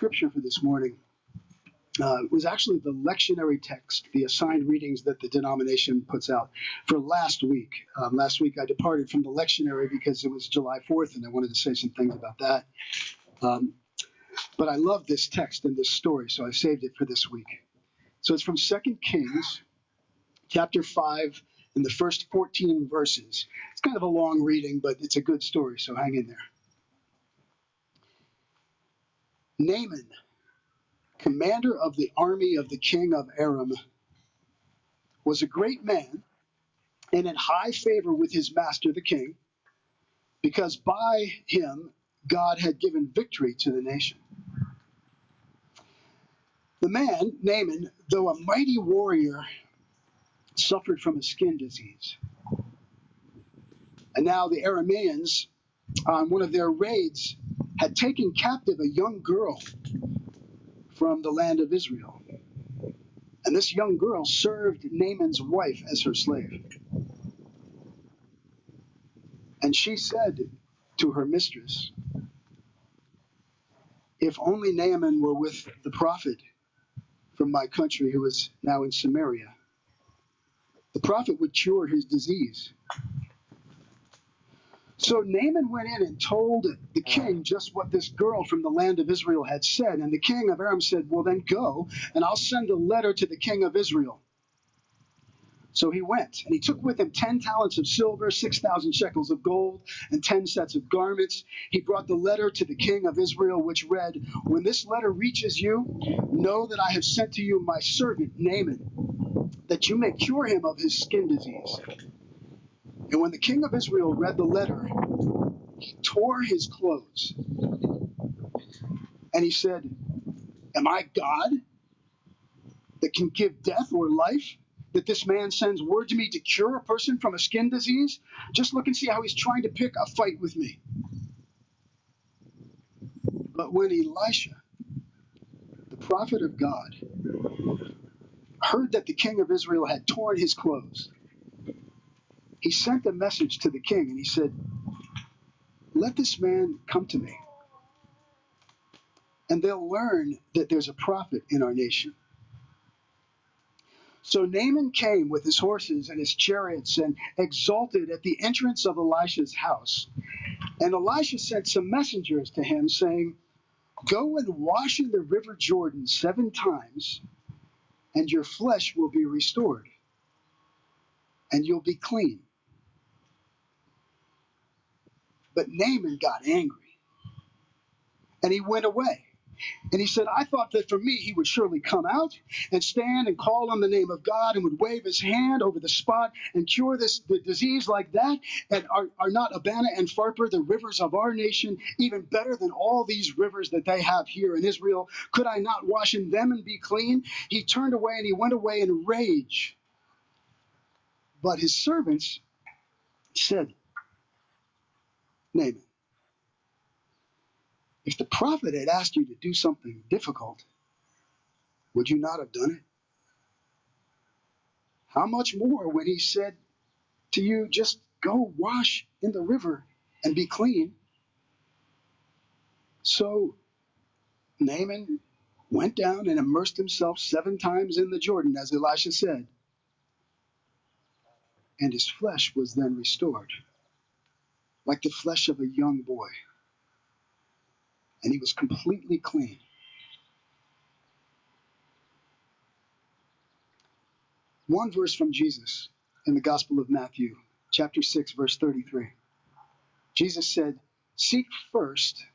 scripture for this morning was actually the lectionary text, the assigned readings that the denomination puts out for last week. Last week I departed from the lectionary because it was July 4th and I wanted to say some things about that. But I love this text and this story, so I saved it for this week. So it's from 2 Kings, chapter 5, and the first 14 verses. It's kind of a long reading, but it's a good story, so hang in there. Naaman, commander of the army of the king of Aram, was a great man and in high favor with his master the king, because by him God had given victory to the nation. The man, Naaman, though a mighty warrior, suffered from a skin disease. And now the Arameans, on one of their raids, had taken captive a young girl from the land of Israel. And this young girl served Naaman's wife as her slave. And she said to her mistress, "If only Naaman were with the prophet from my country who is now in Samaria, the prophet would cure his disease." So Naaman went in and told the king just what this girl from the land of Israel had said. And the king of Aram said, "Well, then go, and I'll send a letter to the king of Israel." So he went, and he took with him 10 talents of silver, 6,000 shekels of gold, and 10 sets of garments. He brought the letter to the king of Israel, which read, "When this letter reaches you, know that I have sent to you my servant Naaman, that you may cure him of his skin disease." And when the king of Israel read the letter, he tore his clothes. And he said, "Am I God that can give death or life, that this man sends word to me to cure a person from a skin disease? Just look and see how he's trying to pick a fight with me." But when Elisha, the prophet of God, heard that the king of Israel had torn his clothes, he sent a message to the king, and he said, "Let this man come to me, and they'll learn that there's a prophet in our nation." So Naaman came with his horses and his chariots and exulted at the entrance of Elisha's house. And Elisha sent some messengers to him, saying, "Go and wash in the river Jordan 7 times, and your flesh will be restored, and you'll be clean." But Naaman got angry, and he went away. And he said, "I thought that for me he would surely come out and stand and call on the name of God and would wave his hand over the spot and cure the disease like that. And are not Abana and Pharpar, the rivers of our nation, even better than all these rivers that they have here in Israel? Could I not wash in them and be clean?" He turned away and he went away in rage. But his servants said, "Naaman, if the prophet had asked you to do something difficult, would you not have done it? How much more when he said to you, just go wash in the river and be clean?" So Naaman went down and immersed himself 7 times in the Jordan, as Elisha said, and his flesh was then restored, like the flesh of a young boy, and he was completely clean. One verse from Jesus in the Gospel of Matthew, chapter 6, verse 33. Jesus said, "Seek first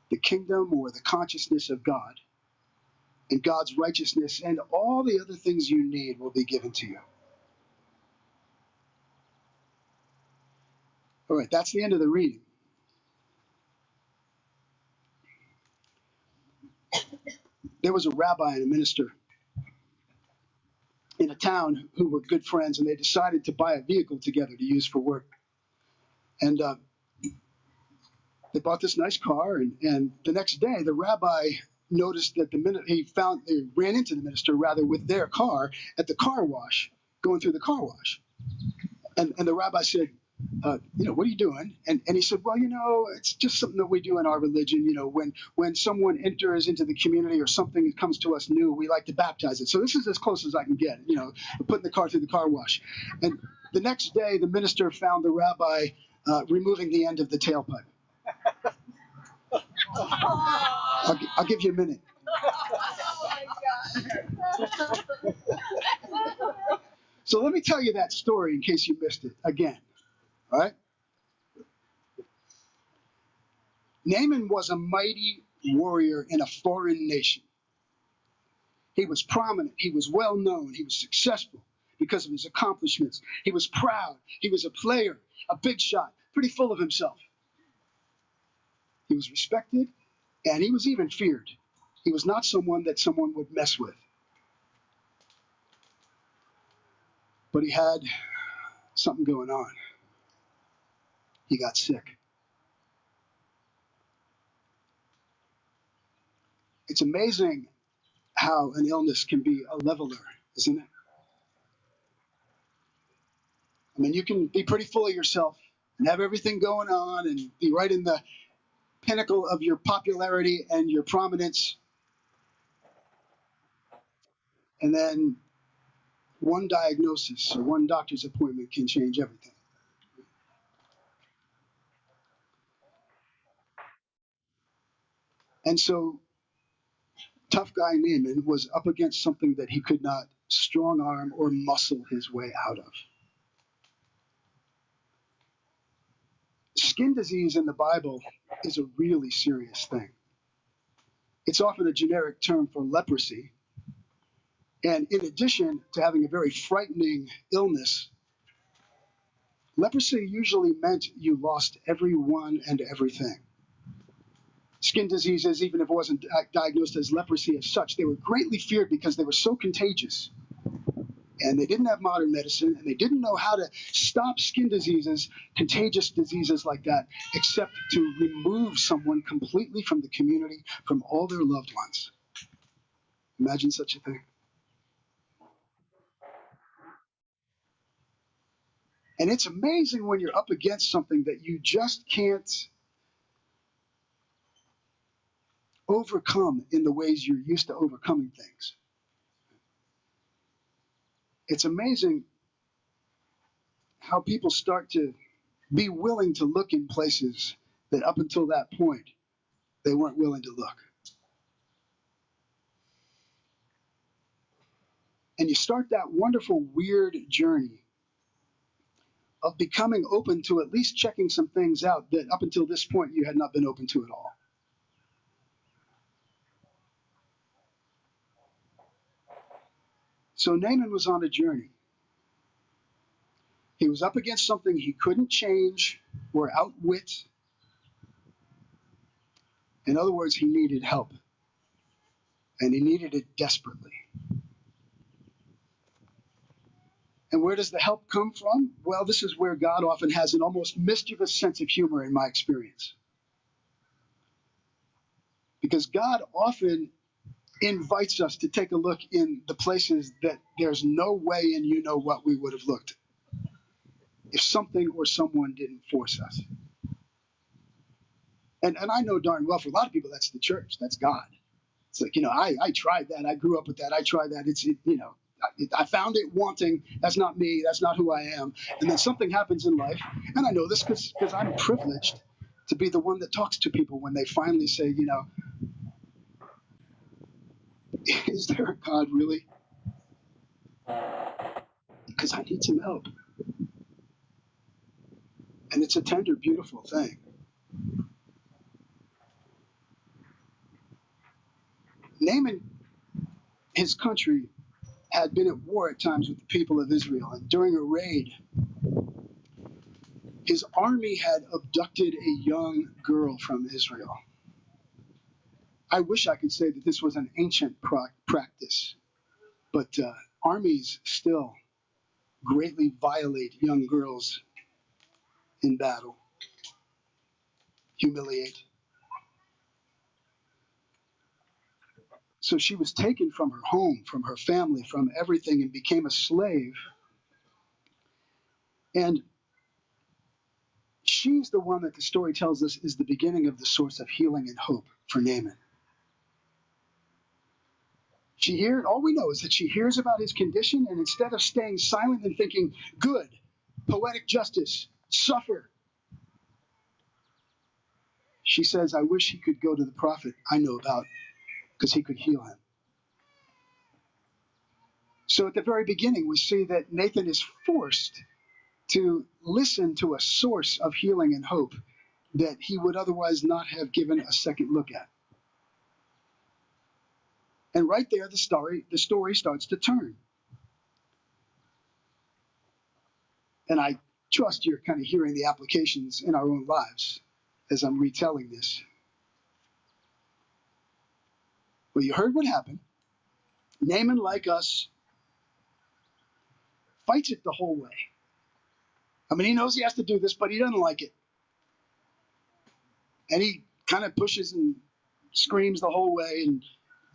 the kingdom or the consciousness of God and God's righteousness, and all the other things you need will be given to you." All right, that's the end of the reading. There was a rabbi and a minister in a town who were good friends, and they decided to buy a vehicle together to use for work. And they bought this nice car, and the next day the rabbi noticed that he ran into the minister rather with their car at the car wash, going through the car wash. And the rabbi said, what are you doing? And he said, well, it's just something that we do in our religion. When someone enters into the community or something comes to us new, we like to baptize it. So this is as close as I can get, putting the car through the car wash. And the next day, the minister found the rabbi removing the end of the tailpipe. I'll give you a minute. So let me tell you that story in case you missed it again. All right? Naaman was a mighty warrior in a foreign nation. He was prominent. He was well known. He was successful because of his accomplishments. He was proud. He was a player, a big shot, pretty full of himself. He was respected, and he was even feared. He was not someone that someone would mess with. But he had something going on. He got sick. It's amazing how an illness can be a leveler, isn't it? I mean, you can be pretty full of yourself and have everything going on and be right in the pinnacle of your popularity and your prominence. And then one diagnosis or one doctor's appointment can change everything. And so tough guy Naaman was up against something that he could not strong arm or muscle his way out of. Skin disease in the Bible is a really serious thing. It's often a generic term for leprosy. And in addition to having a very frightening illness, leprosy usually meant you lost everyone and everything. Skin diseases, even if it wasn't diagnosed as leprosy as such, they were greatly feared because they were so contagious. And they didn't have modern medicine, and they didn't know how to stop skin diseases, contagious diseases like that, except to remove someone completely from the community, from all their loved ones. Imagine such a thing. And it's amazing when you're up against something that you just can't overcome in the ways you're used to overcoming things. It's amazing how people start to be willing to look in places that up until that point, they weren't willing to look. And you start that wonderful, weird journey of becoming open to at least checking some things out that up until this point you had not been open to at all. So Naaman was on a journey. He was up against something he couldn't change or outwit. In other words, he needed help. And he needed it desperately. And where does the help come from? Well, this is where God often has an almost mischievous sense of humor in my experience. Because God often invites us to take a look in the places that there's no way and what we would have looked if something or someone didn't force us. And I know darn well for a lot of people that's the church, that's God. It's like, I tried that, I grew up with that, I tried that, I found it wanting, that's not me, that's not who I am. And then something happens in life, and I know this because I'm privileged to be the one that talks to people when they finally say, is there a God really? Because I need some help. And it's a tender, beautiful thing. Naaman, his country, had been at war at times with the people of Israel. And during a raid, his army had abducted a young girl from Israel. I wish I could say that this was an ancient practice, but armies still greatly violate young girls in battle, humiliate. So she was taken from her home, from her family, from everything, and became a slave. And she's the one that the story tells us is the beginning of the source of healing and hope for Naaman. All we know is that she hears about his condition, and instead of staying silent and thinking, good, poetic justice, suffer, she says, I wish he could go to the prophet I know about because he could heal him. So at the very beginning, we see that Nathan is forced to listen to a source of healing and hope that he would otherwise not have given a second look at. And right there, the story starts to turn. And I trust you're kind of hearing the applications in our own lives as I'm retelling this. Well, you heard what happened. Naaman, like us, fights it the whole way. I mean, he knows he has to do this, but he doesn't like it. And he kind of pushes and screams the whole way and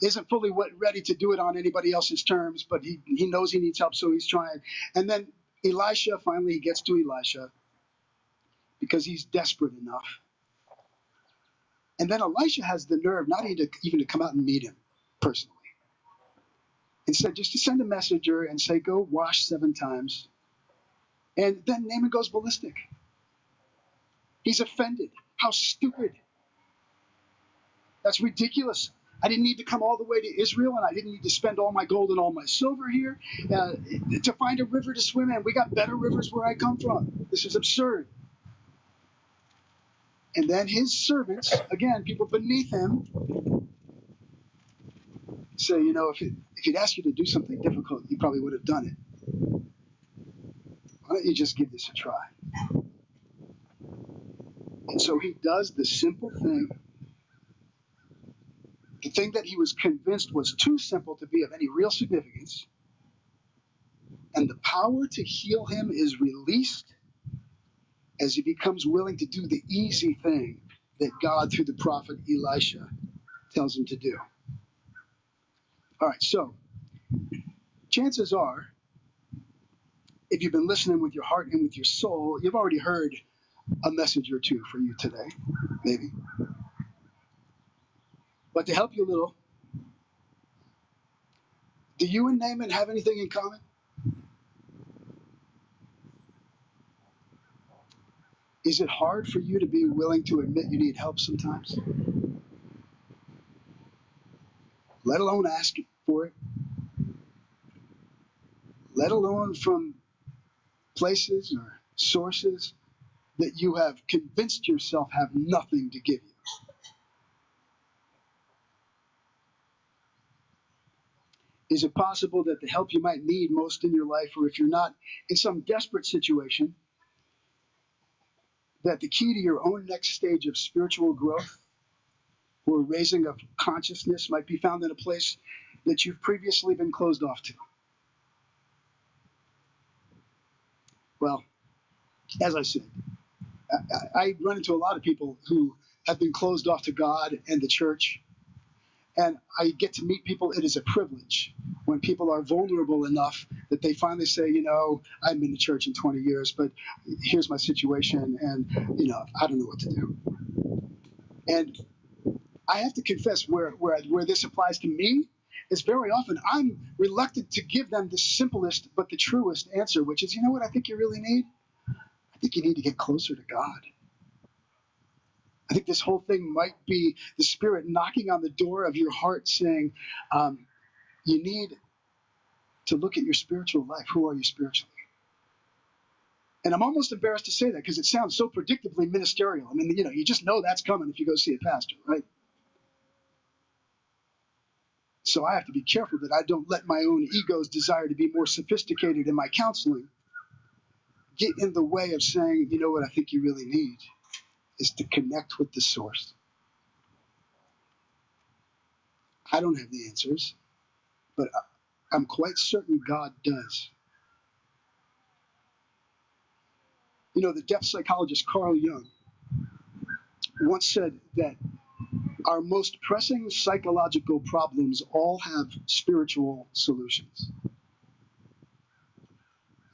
isn't fully ready to do it on anybody else's terms, but he knows he needs help, so he's trying. And then Elisha, finally he gets to Elisha because he's desperate enough. And then Elisha has the nerve not even to come out and meet him personally. Instead, just to send a messenger and say, go wash 7 times. And then Naaman goes ballistic. He's offended. How stupid. That's ridiculous. I didn't need to come all the way to Israel, and I didn't need to spend all my gold and all my silver here to find a river to swim in. We got better rivers where I come from. This is absurd. And then his servants, again, people beneath him, say, if he'd asked you to do something difficult, you probably would have done it. Why don't you just give this a try? And so he does the simple thing. The thing that he was convinced was too simple to be of any real significance. And the power to heal him is released as he becomes willing to do the easy thing that God, through the prophet Elisha, tells him to do. All right, so chances are, if you've been listening with your heart and with your soul, you've already heard a message or two for you today, maybe. But to help you a little, do you and Naaman have anything in common? Is it hard for you to be willing to admit you need help sometimes? Let alone ask for it. Let alone from places or sources that you have convinced yourself have nothing to give you. Is it possible that the help you might need most in your life, or if you're not in some desperate situation, that the key to your own next stage of spiritual growth or raising of consciousness might be found in a place that you've previously been closed off to? Well, as I said, I run into a lot of people who have been closed off to God and the church, and I get to meet people. It is a privilege when people are vulnerable enough that they finally say, I haven't been to church in 20 years, but here's my situation, and, I don't know what to do. And I have to confess where this applies to me is very often I'm reluctant to give them the simplest but the truest answer, which is, what I think you really need? I think you need to get closer to God. I think this whole thing might be the Spirit knocking on the door of your heart saying, you need to look at your spiritual life. Who are you spiritually? And I'm almost embarrassed to say that because it sounds so predictably ministerial. I mean, you just know that's coming if you go see a pastor, right? So I have to be careful that I don't let my own ego's desire to be more sophisticated in my counseling get in the way of saying, what I think you really need is to connect with the source. I don't have the answers, but I'm quite certain God does. The depth psychologist Carl Jung once said that our most pressing psychological problems all have spiritual solutions.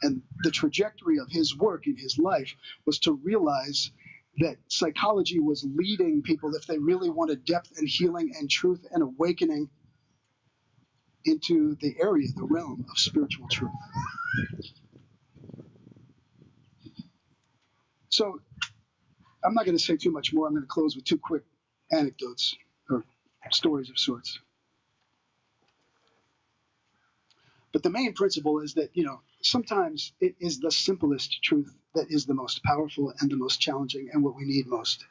And the trajectory of his work in his life was to realize that psychology was leading people, if they really wanted depth and healing and truth and awakening, into the area, the realm of spiritual truth. So I'm not going to say too much more. I'm going to close with two quick anecdotes or stories of sorts. But the main principle is that, sometimes it is the simplest truth that is the most powerful and the most challenging and what we need most.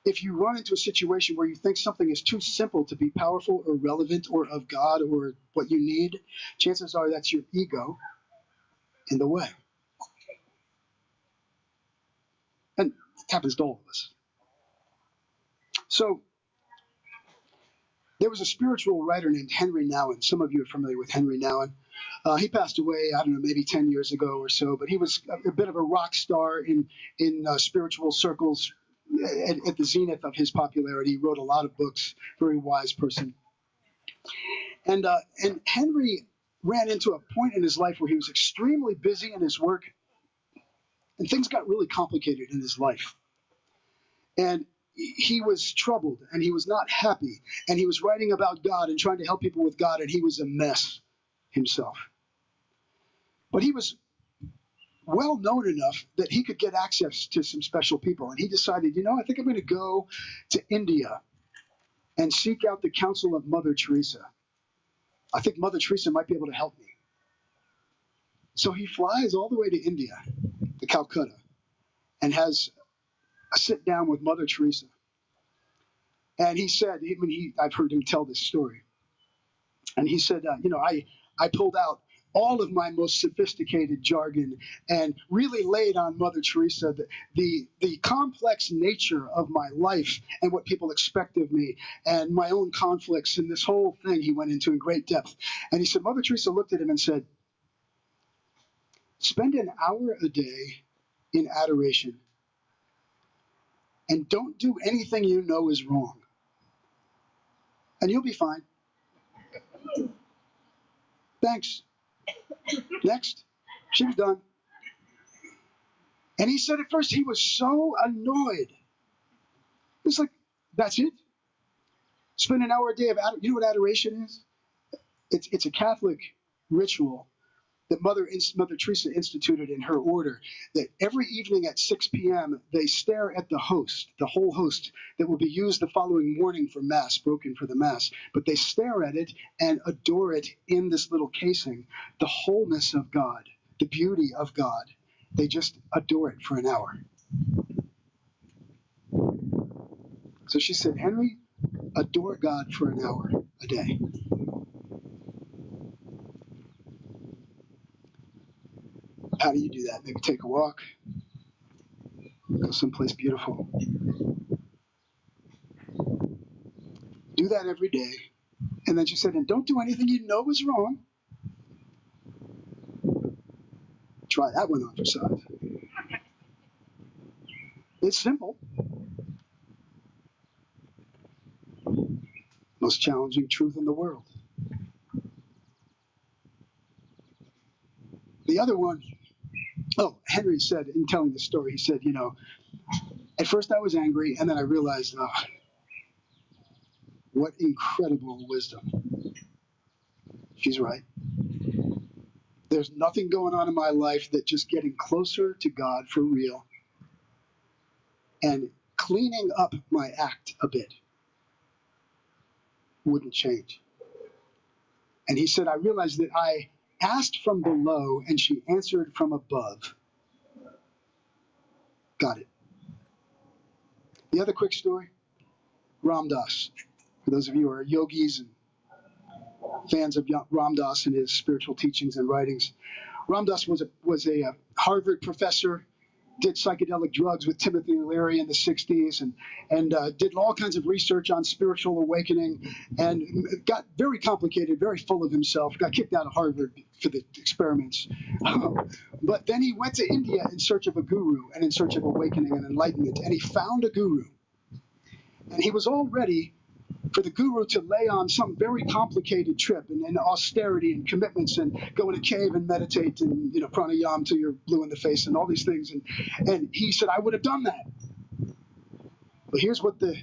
If you run into a situation where you think something is too simple to be powerful or relevant or of God or what you need, chances are that's your ego in the way. And it happens to all of us. So there was a spiritual writer named Henry Naaman. Some of you are familiar with Henry Naaman. He passed away, I don't know, maybe 10 years ago or so, but he was a bit of a rock star in spiritual circles at the zenith of his popularity. He wrote a lot of books, very wise person. And Henry ran into a point in his life where he was extremely busy in his work, and things got really complicated in his life. And he was troubled, and he was not happy, and he was writing about God and trying to help people with God, and he was a mess himself. But he was well known enough that he could get access to some special people, and he decided, I think I'm going to go to India and seek out the counsel of Mother Teresa. I think Mother Teresa might be able to help me. So he flies all the way to India, to Calcutta, and has a sit down with Mother Teresa. And he said, I've heard him tell this story, and he said, I pulled out all of my most sophisticated jargon and really laid on Mother Teresa the complex nature of my life and what people expect of me and my own conflicts, and this whole thing he went into in great depth. And he said, Mother Teresa looked at him and said, spend an hour a day in adoration and don't do anything you know is wrong, and you'll be fine. Thanks. Next. She was done. And he said at first he was so annoyed. It's like, that's it? Spend an hour a day of adoration. You know what adoration is? It's a Catholic ritual that Mother Teresa instituted in her order, that every evening at 6 p.m. they stare at the host, the whole host that will be used the following morning for Mass, broken for the Mass. But they stare at it and adore it in this little casing, the wholeness of God, the beauty of God. They just adore it for an hour. So she said, Henry, adore God for an hour a day. How do you do that? Maybe take a walk, go someplace beautiful. Do that every day. And then she said, and don't do anything you know is wrong. Try that one on for size. It's simple. Most challenging truth in the world. The other one, Henry said, in telling the story, he said, at first I was angry, and then I realized, what incredible wisdom. She's right. There's nothing going on in my life that just getting closer to God for real and cleaning up my act a bit wouldn't change. And he said, I realized that I asked from below and she answered from above. Got it. The other quick story, Ram Dass. For those of you who are yogis and fans of Ram Dass and his spiritual teachings and writings, Ram Dass was a Harvard professor, did psychedelic drugs with Timothy Leary in the 60s, and did all kinds of research on spiritual awakening, and got very complicated, very full of himself, got kicked out of Harvard for the experiments. But then he went to India in search of a guru and in search of awakening and enlightenment, and he found a guru. And he was all ready for the guru to lay on some very complicated trip and austerity and commitments and go in a cave and meditate and pranayama till you're blue in the face and all these things. And he said, I would have done that. But here's what the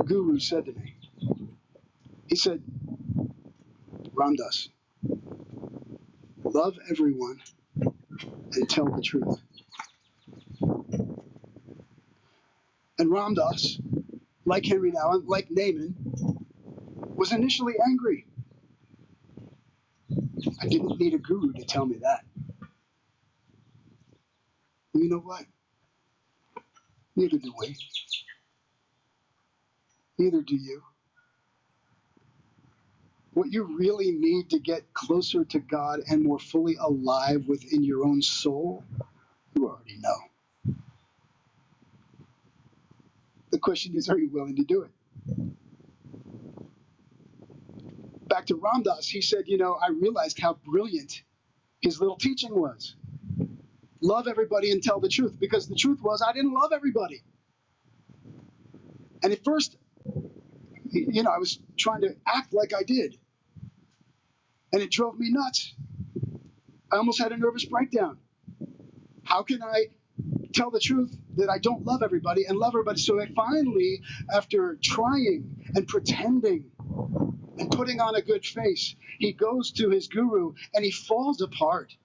guru said to me. He said, Ramdas, love everyone and tell the truth. And Ramdas, like Henry Naaman, like Naaman, was initially angry. I didn't need a guru to tell me that. Well, you know what? Neither do we. Neither do you. What you really need to get closer to God and more fully alive within your own soul, you already know. The question is, are you willing to do it? Back to Ramdas, he said, I realized how brilliant his little teaching was. Love everybody and tell the truth. Because the truth was, I didn't love everybody. And at first, I was trying to act like I did. And it drove me nuts. I almost had a nervous breakdown. How can I tell the truth that I don't love everybody and love everybody? So I finally, after trying and pretending and putting on a good face, he goes to his guru and he falls apart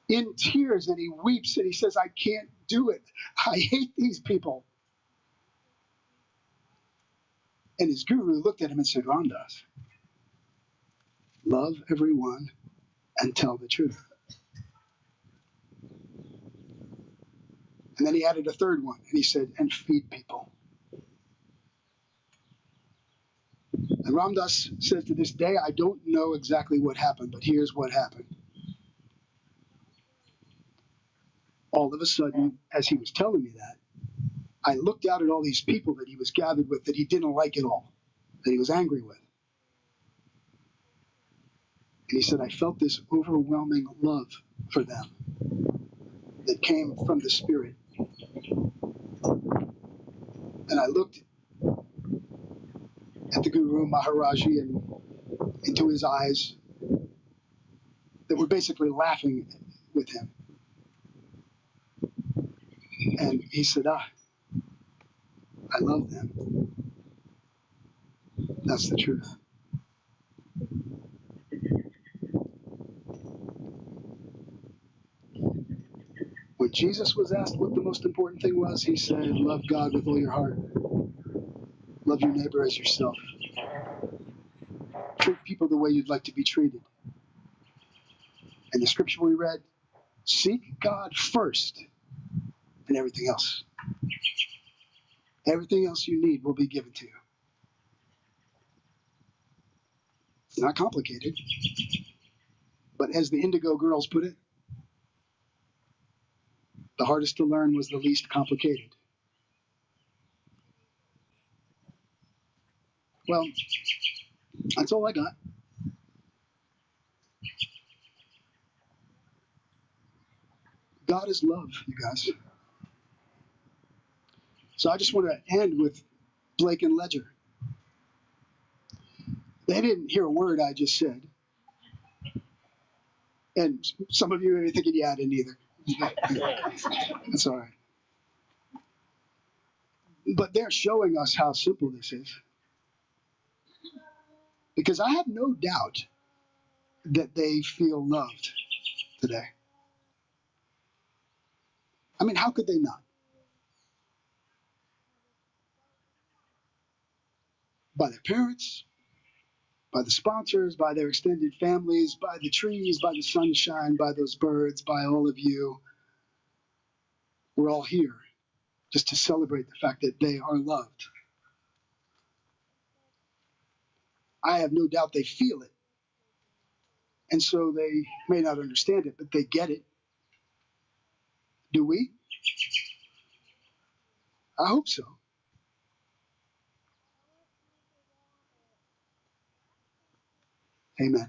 in tears and he weeps and he says, I can't do it. I hate these people. And his guru looked at him and said, Ramdas, love everyone and tell the truth. And then he added a third one, and he said, and feed people. And Ramdas says to this day, I don't know exactly what happened, but here's what happened. All of a sudden, as he was telling me that, I looked out at all these people that he was gathered with that he didn't like at all, that he was angry with. And he said, I felt this overwhelming love for them that came from the Spirit. And I looked at the Guru Maharaji and into his eyes that were basically laughing with him. And he said, I love them. That's the truth. When Jesus was asked what the most important thing was, he said, love God with all your heart. Love your neighbor as yourself. Treat people the way you'd like to be treated. And the scripture we read, seek God first and everything else. Everything else you need will be given to you. It's not complicated. But as the Indigo Girls put it, the hardest to learn was the least complicated. Well, that's all I got. God is love, you guys. So I just want to end with Blake and Ledger. They didn't hear a word I just said. And some of you may be thinking, yeah, I didn't either. That's all right. But they're showing us how simple this is. Because I have no doubt that they feel loved today. I mean, how could they not? By their parents, by the sponsors, by their extended families, by the trees, by the sunshine, by those birds, by all of you. We're all here just to celebrate the fact that they are loved. I have no doubt they feel it. And so they may not understand it, but they get it. Do we? I hope so. Amen.